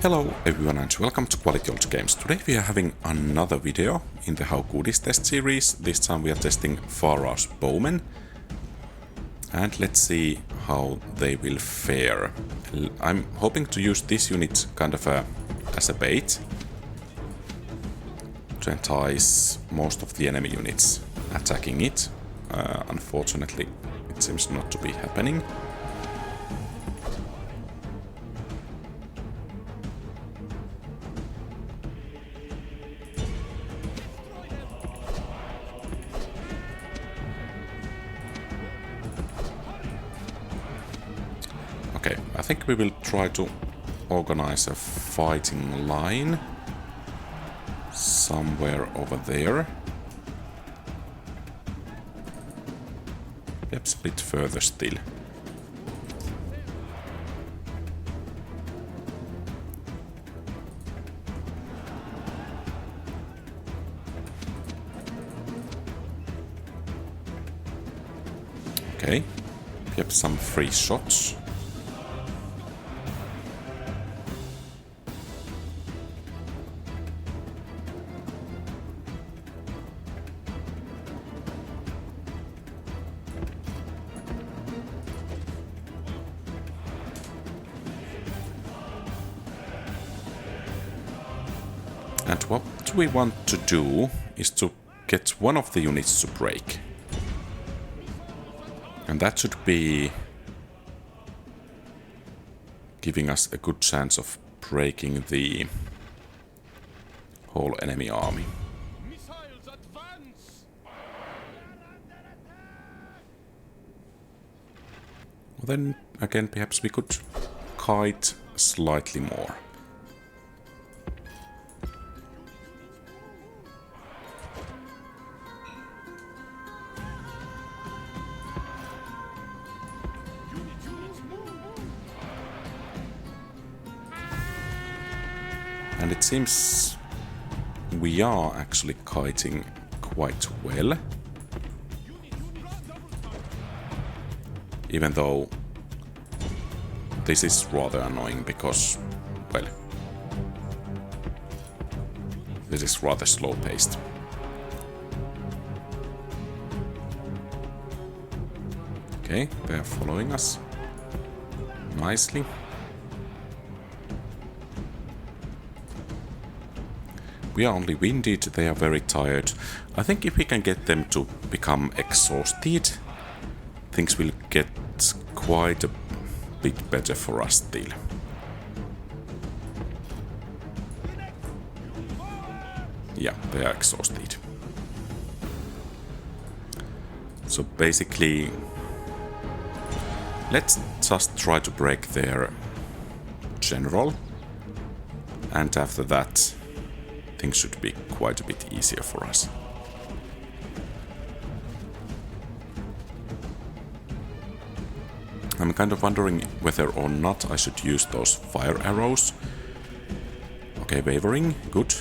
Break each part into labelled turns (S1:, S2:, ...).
S1: Hello everyone and welcome to QualityOldGames. Today we are having another video in the How Good Is test series. This time we are testing Pharaoh's Bowmen. And let's see how they will fare. I'm hoping to use this unit kind of as a bait to entice most of the enemy units attacking it. Unfortunately, it seems not to be happening. Okay, I think we will try to organize a fighting line somewhere over there. Perhaps a bit further still. Okay, perhaps some free shots. And what we want to do is to get one of the units to break. And that should be giving us a good chance of breaking the whole enemy army. Well, then again, perhaps we could kite slightly more. And it seems we are actually kiting quite well. Even though this is rather annoying because, well, this is rather slow paced. Okay, they're following us nicely. We are only winded, they are very tired. I think if we can get them to become exhausted, things will get quite a bit better for us still. Yeah, they are exhausted. So basically, let's just try to break their general, and after that things should be quite a bit easier for us. I'm kind of wondering whether or not I should use those fire arrows. Okay, wavering, good.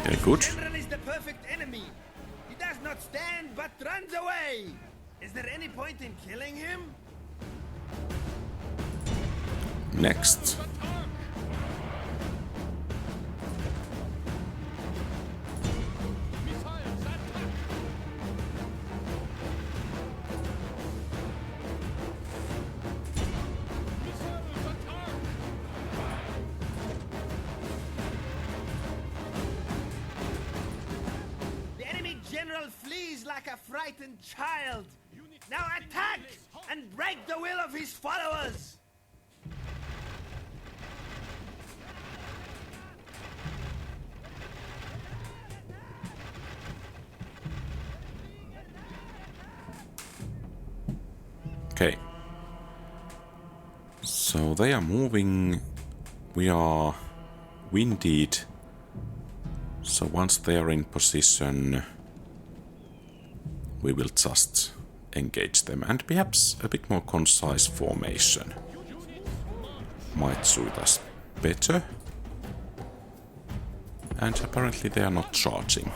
S1: Okay, good.
S2: General is the perfect enemy. He does not stand but runs away. Is there any point in killing him?
S1: Next.
S2: General flees like a frightened child. Now attack and break the will of his followers.
S1: Okay. So they are moving. We are winded. So once they are in position, we will just engage them, and perhaps a bit more concise formation might suit us better. And apparently they are not charging.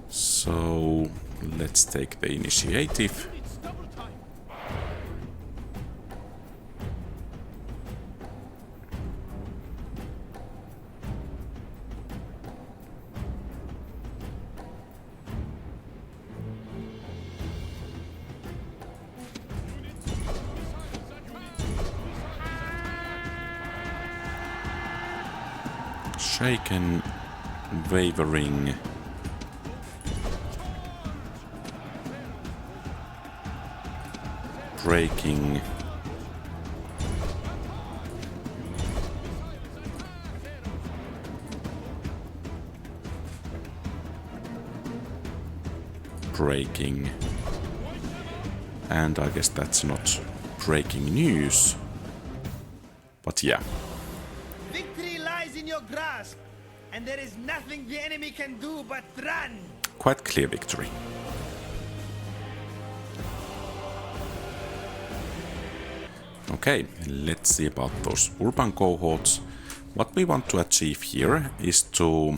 S1: So let's take the initiative. Shaken, wavering. Breaking. Breaking. And I guess that's not breaking news. But yeah.
S2: Victory lies in your grasp, and there is nothing the enemy can do but run.
S1: Quite clear victory. Okay, let's see about those urban cohorts. What we want to achieve here is to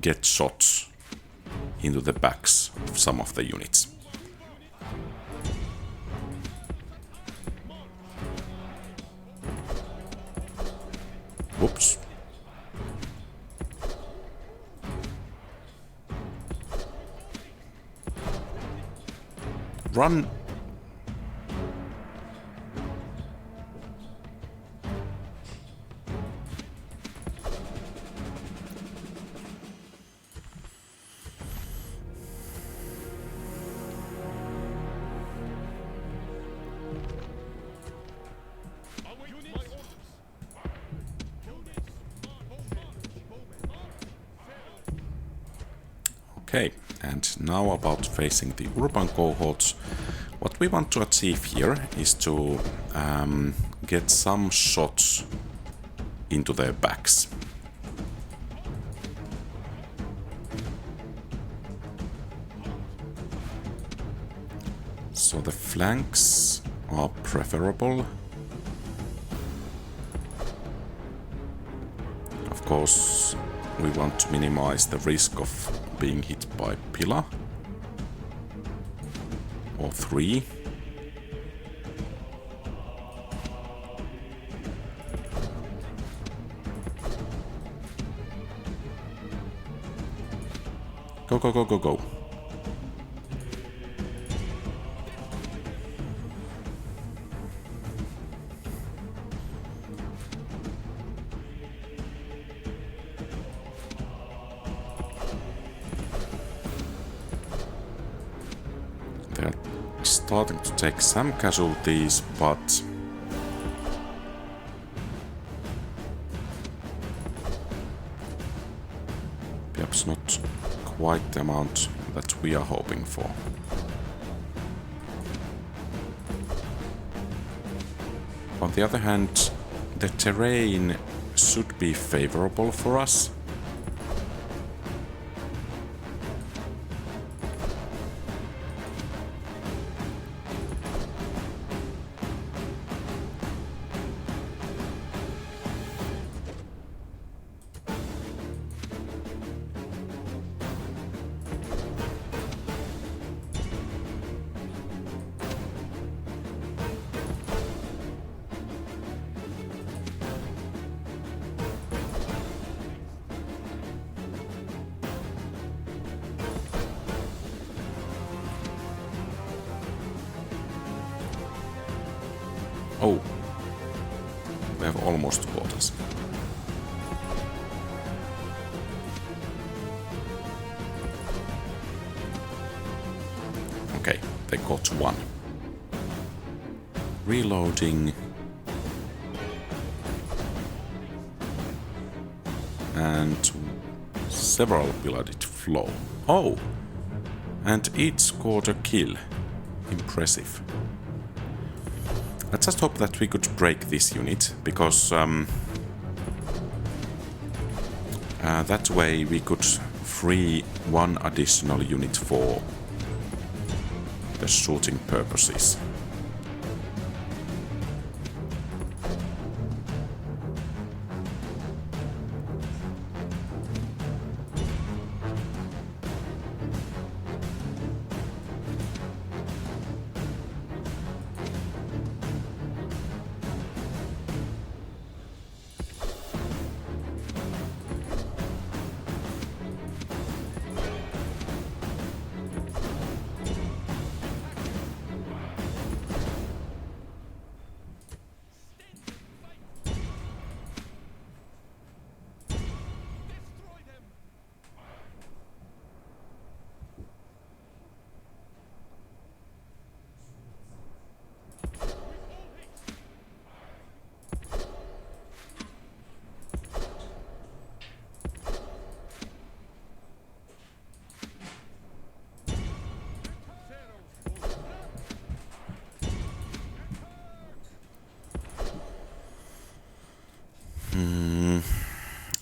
S1: get shots into the backs of some of the units. Whoops. Run. Okay, and now about facing the urban cohorts. What we want to achieve here is to get some shots into their backs. So the flanks are preferable. Of course, we want to minimize the risk of being hit by pillar or 3. Go, go, go, go, go. They're starting to take some casualties, but perhaps not quite the amount that we are hoping for. On the other hand, the terrain should be favorable for us. Oh, they have almost caught us. Okay, they caught one. Reloading. And several blooded flow. Oh! And each scored a kill. Impressive. Let's just hope that we could break this unit, because that way we could free one additional unit for the shooting purposes.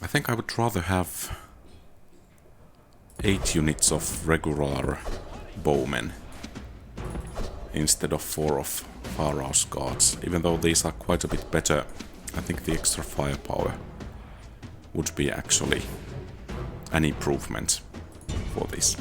S1: I think I would rather have 8 units of regular bowmen instead of 4 of Pharaoh's guards. Even though these are quite a bit better, I think the extra firepower would be actually an improvement for this.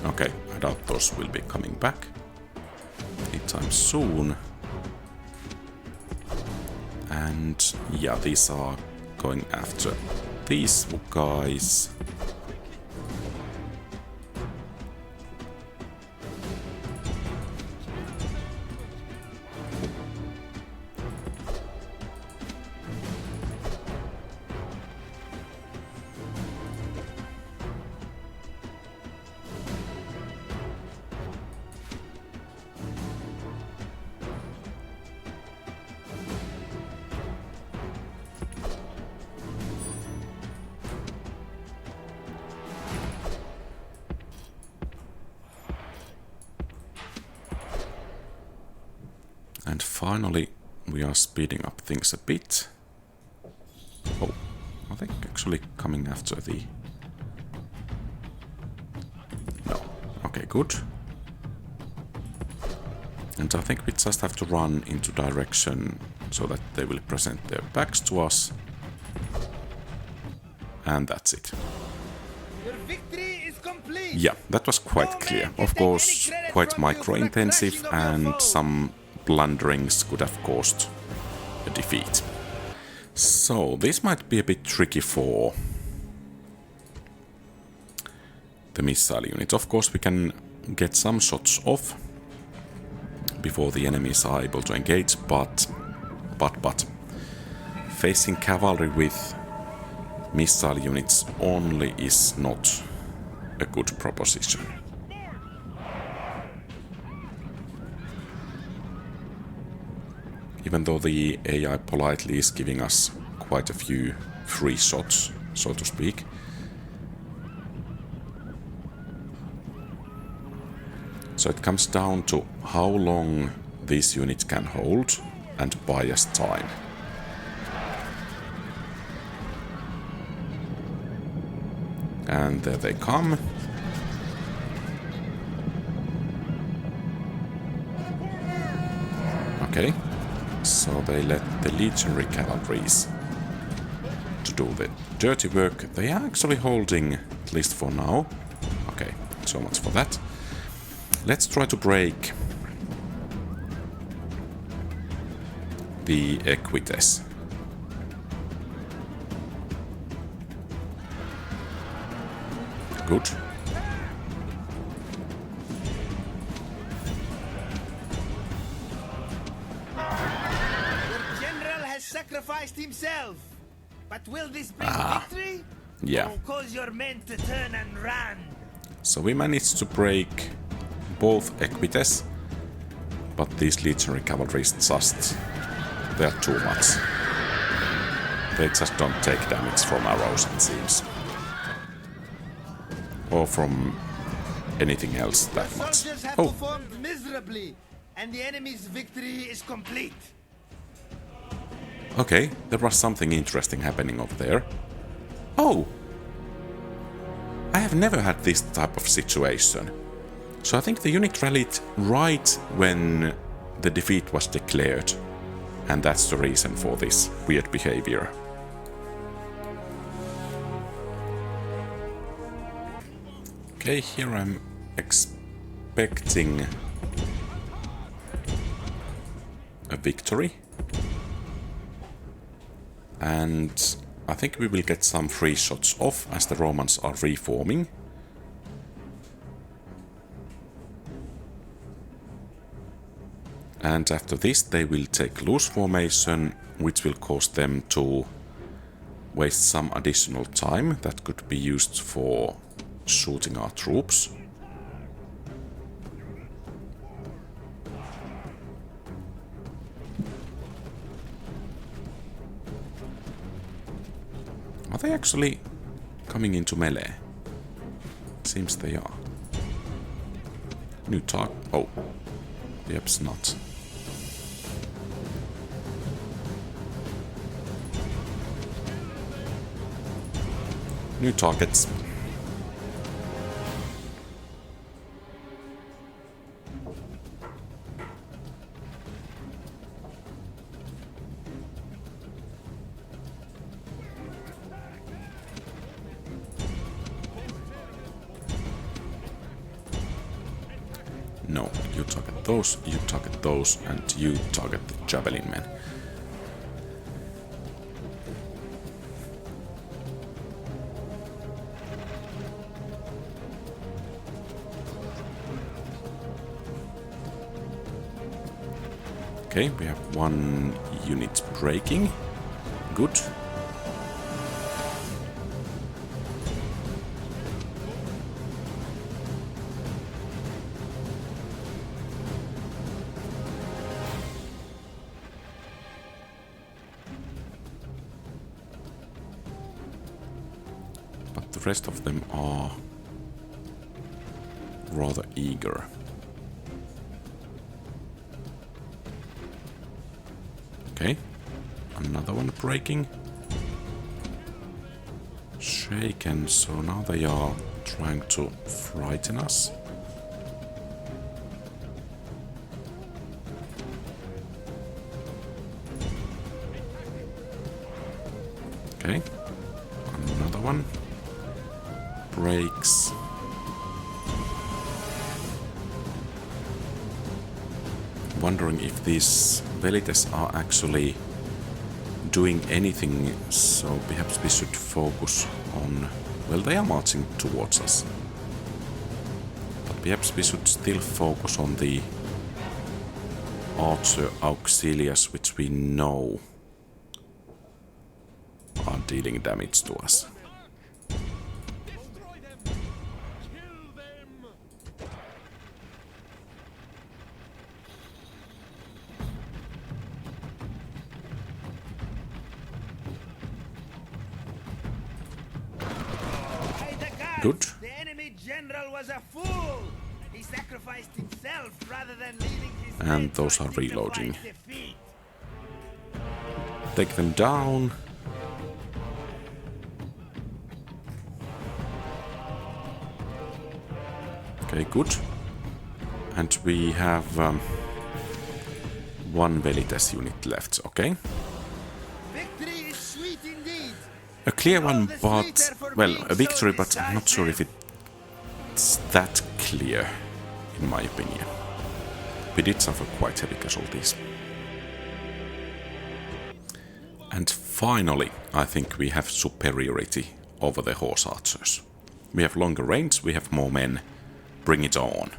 S1: Okay, I doubt those will be coming back anytime soon. And yeah, these are going after these guys. And finally, we are speeding up things a bit. Oh, I think actually coming after the... No. Okay, good. And I think we just have to run into direction so that they will present their backs to us. And that's it.
S2: Your victory is complete.
S1: Yeah, that was quite clear. Of course, quite micro-intensive, and some blunderings could have caused a defeat. So this might be a bit tricky for the missile unit. Of course, we can get some shots off before the enemies are able to engage, but facing cavalry with missile units only is not a good proposition. Even though the AI politely is giving us quite a few free shots, so to speak. So it comes down to how long these units can hold and buy us time. And there they come. Okay. So they let the Legionary cavalries to do the dirty work. They are actually holding, at least for now. Okay, so much for that. Let's try to break the Equites. Good.
S2: Sacrificed himself. But will this bring victory?
S1: Yeah.
S2: Or cause your men to turn and run?
S1: So we managed to break both Equites, but these Legionary cavalry just... they're too much. They just don't take damage from arrows, it seems. or from anything else that much.
S2: Soldiers have
S1: Oh,
S2: performed miserably, and the enemy's victory is complete.
S1: okay, there was something interesting happening over there. Oh! I have never had this type of situation. So I think the unit rallied right when the defeat was declared. And that's the reason for this weird behavior. Okay, here I'm expecting a victory. And I think we will get some free shots off as the Romans are reforming. And after this they will take loose formation, which will cause them to waste some additional time that could be used for shooting our troops. Are they actually coming into melee? Seems they are. New target. Oh, perhaps not. New targets. No, you target those, and you target the javelin men. Okay, we have one unit breaking. Good. But the rest of them are rather eager. Okay, another one breaking. Shaken, so now they are trying to frighten us. Okay, another one breaks. Wondering if these Velites are actually doing anything, so perhaps we should focus on... Well, they are marching towards us. But perhaps we should still focus on the Archer Auxilias, which we know are dealing damage to us. Good.
S2: The enemy general was a fool. He sacrificed himself rather than leading his
S1: And
S2: men
S1: those
S2: to a
S1: are reloading.
S2: dignified defeat.
S1: Take them down. Okay, good. And we have one Velites unit left, okay?
S2: Victory is sweet indeed.
S1: A clear one, but... Well, a victory, but I'm not sure if it's that clear, in my opinion. We did suffer quite heavy casualties. And finally, I think we have superiority over the horse archers. We have longer range, we have more men. Bring it on.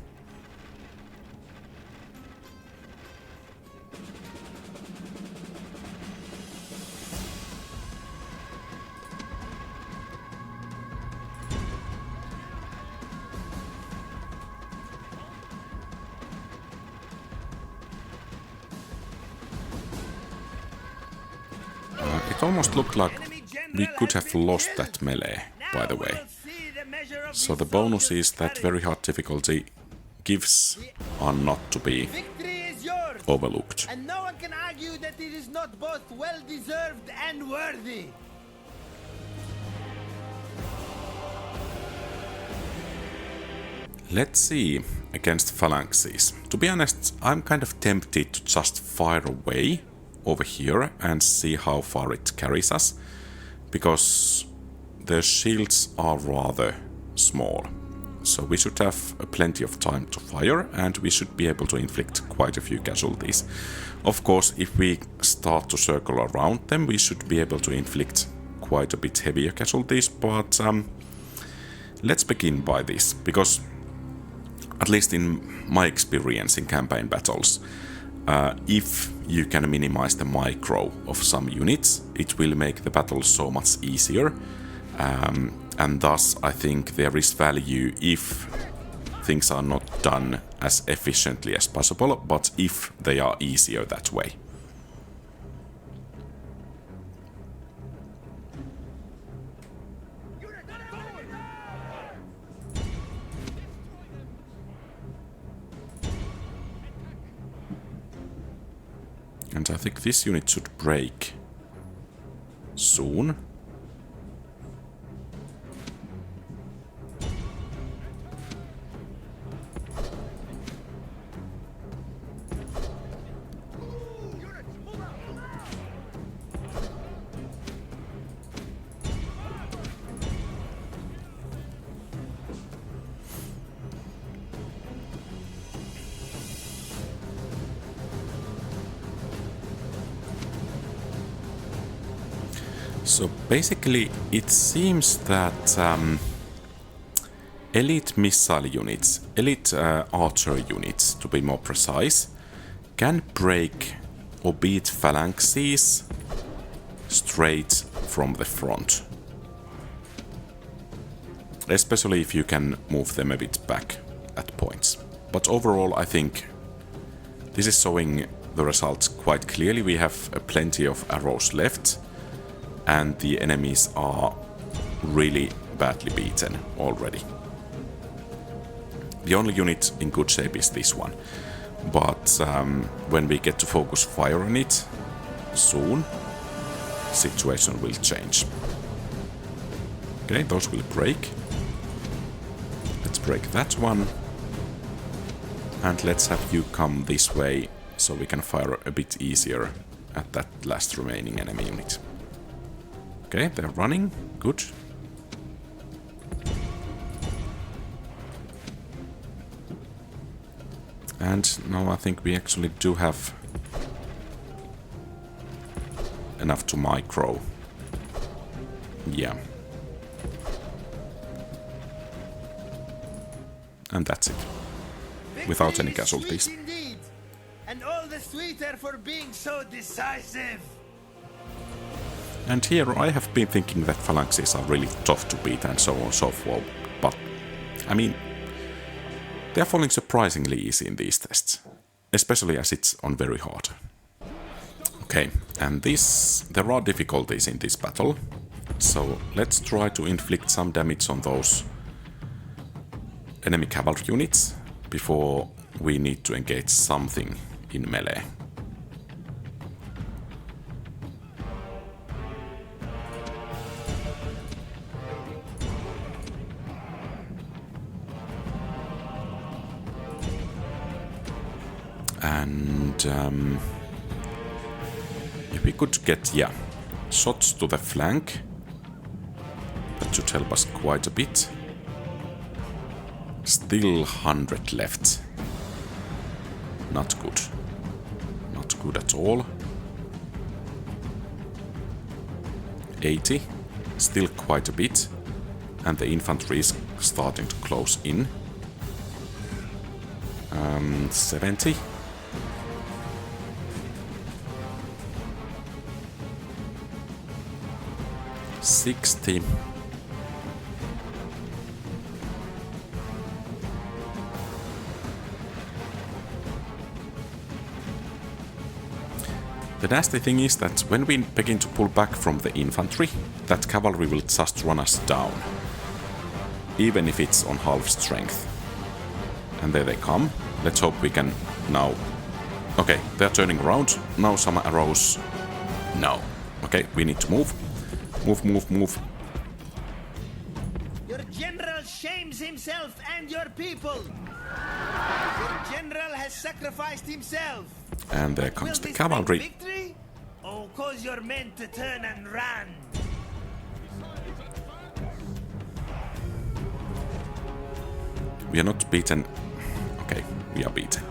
S1: It almost looked like we could have lost that melee, by the way. So the bonus is that very hard difficulty gifts are not to be
S2: Victory is yours,
S1: overlooked.
S2: and no one can argue that it is not both well-deserved and worthy.
S1: Let's see against phalanxes. To be honest, I'm kind of tempted to just fire away over here and see how far it carries us, because the shields are rather small. So we should have plenty of time to fire, and we should be able to inflict quite a few casualties. Of course, if we start to circle around them, we should be able to inflict quite a bit heavier casualties, but let's begin by this, because at least in my experience in campaign battles, if you can minimize the micro of some units, it will make the battle so much easier. And thus, I think there is value if things are not done as efficiently as possible, but if they are easier that way. And I think this unit should break soon. So basically, it seems that elite missile units, elite archer units, to be more precise, can break or beat phalanxes straight from the front. Especially if you can move them a bit back at points. But overall, I think this is showing the results quite clearly. We have plenty of arrows left, and the enemies are really badly beaten already. The only unit in good shape is this one, but when we get to focus fire on it soon, situation will change. Okay, those will break. Let's break that one, and let's have you come this way so we can fire a bit easier at that last remaining enemy unit. Okay, they're running. Good. And now I think we actually do have enough to micro. Yeah. And that's it. Without any casualties.
S2: Sweet indeed, and all the sweeter for being so decisive.
S1: And here I have been thinking that phalanxes are really tough to beat and so on and so forth, but I mean, they are falling surprisingly easy in these tests, especially as it's on very hard. Okay, and there are difficulties in this battle, so let's try to inflict some damage on those enemy cavalry units before we need to engage something in melee. And if we could get, shots to the flank, that should help us quite a bit. Still 100 left. Not good. Not good at all. 80. Still quite a bit. And the infantry is starting to close in. 70. 60. The nasty thing is that when we begin to pull back from the infantry, that cavalry will just run us down. even if it's on half strength. And there they come. Let's hope we can now... Okay, they're turning around. Now some arrows. No. Okay, we need to move. Move.
S2: Your general shames himself and your people. Your general has sacrificed himself.
S1: And there comes
S2: Will
S1: the
S2: this
S1: cavalry.
S2: bring victory? Or cause your men to turn and run?
S1: We are not beaten. Okay, we are beaten.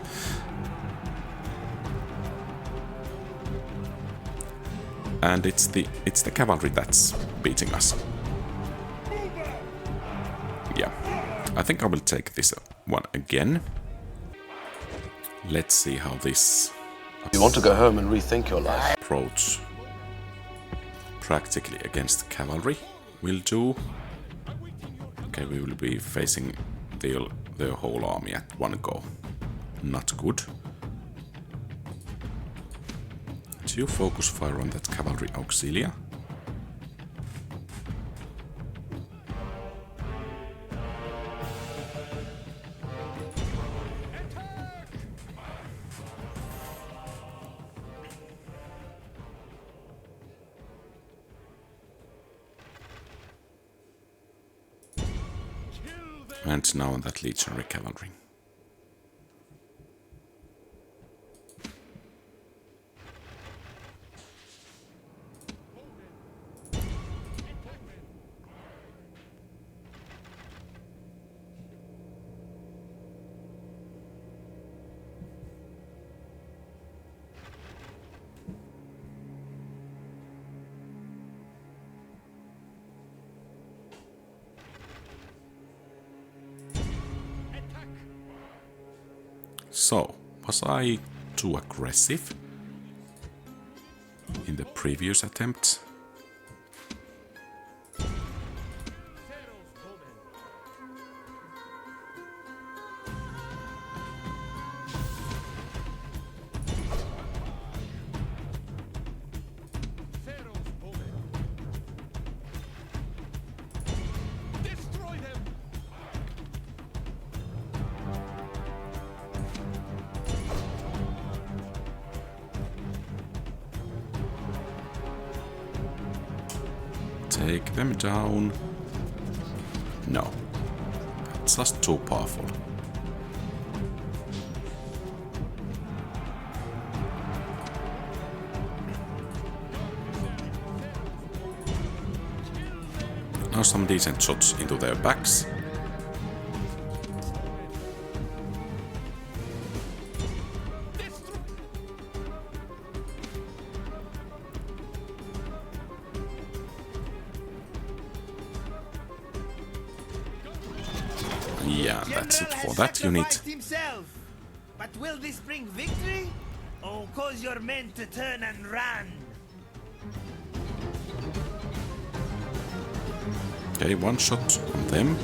S1: And it's the cavalry that's beating us. Yeah, I think I will take this one again. Let's see how this
S3: You want to go home and rethink your life.
S1: approach practically against cavalry will do. Okay, we will be facing the whole army at one go. Not good. Do you focus fire on that cavalry Auxilia? And now on that Legionary cavalry. So, was I too aggressive in the previous attempt? Take them down. No. That's just too powerful. Now some decent shots into their backs. Yeah, that's it for that unit.
S2: Himself. But will this bring victory? Or cause your men to turn and run?
S1: Okay, one shot on them.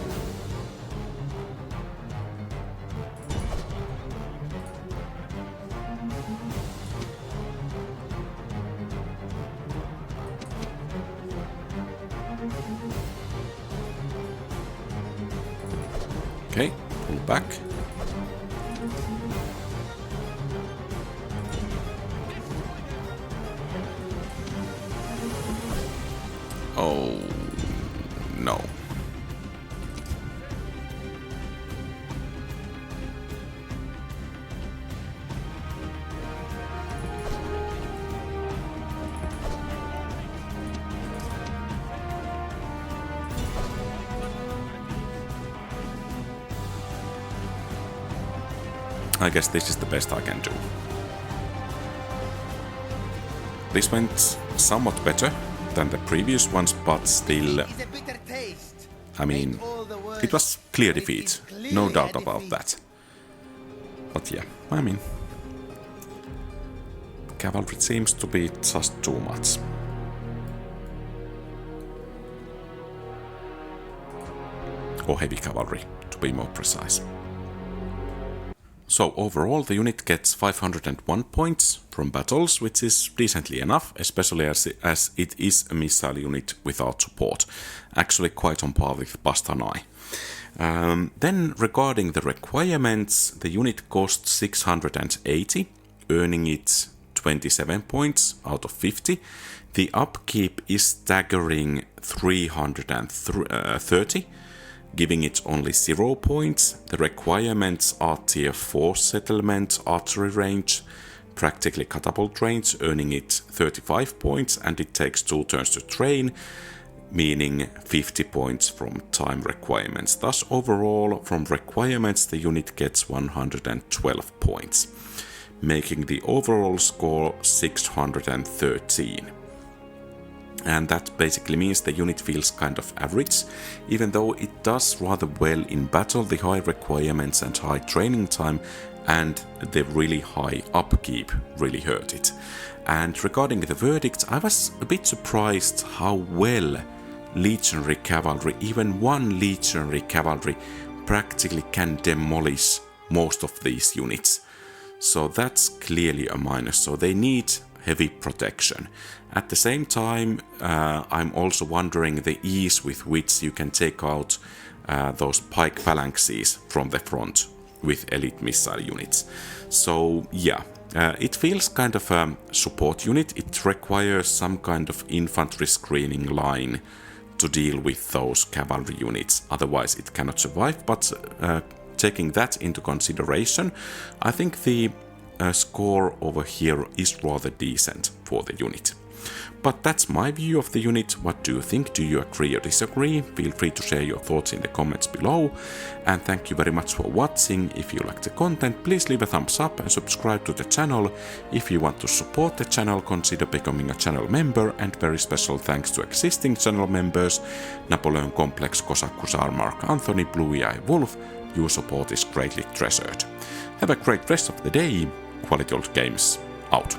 S1: Okay, pull back. Oh, no. I guess this is the best I can do. This went somewhat better than the previous ones, but still, I mean, it was clear defeat, no doubt about that. But yeah, I mean, cavalry seems to be just too much. Or heavy cavalry, to be more precise. So overall the unit gets 501 points from battles, which is decently enough, especially as it is a missile unit without support. Actually quite on par with Bastanai. Then regarding the requirements, the unit costs 680, earning it 27 points out of 50. The upkeep is staggering 330, giving it only 0 points. The requirements are tier 4 settlement, archery range, practically catapult range, earning it 35 points, and it takes 2 turns to train, meaning 50 points from time requirements. Thus overall, from requirements, the unit gets 112 points, making the overall score 613. And that basically means the unit feels kind of average, even though it does rather well in battle. The high requirements and high training time and the really high upkeep really hurt it. And regarding the verdicts, I was a bit surprised how well Legionary Cavalry, even one Legionary Cavalry, practically can demolish most of these units. So that's clearly a minus, so they need heavy protection. At the same time, I'm also wondering the ease with which you can take out those pike phalanxes from the front with elite missile units. So yeah, it feels kind of a support unit. It requires some kind of infantry screening line to deal with those cavalry units, otherwise it cannot survive. But taking that into consideration, I think the score over here is rather decent for the unit. But that's my view of the unit. What do you think? Do you agree or disagree? Feel free to share your thoughts in the comments below. And thank you very much for watching. If you like the content, please leave a thumbs up and subscribe to the channel. If you want to support the channel, consider becoming a channel member. And very special thanks to existing channel members: Napoleon Complex, Cossack Hussar, Mark Anthony, Bluey Eye Wolf. Your support is greatly treasured. Have a great rest of the day. QualityOldGames out.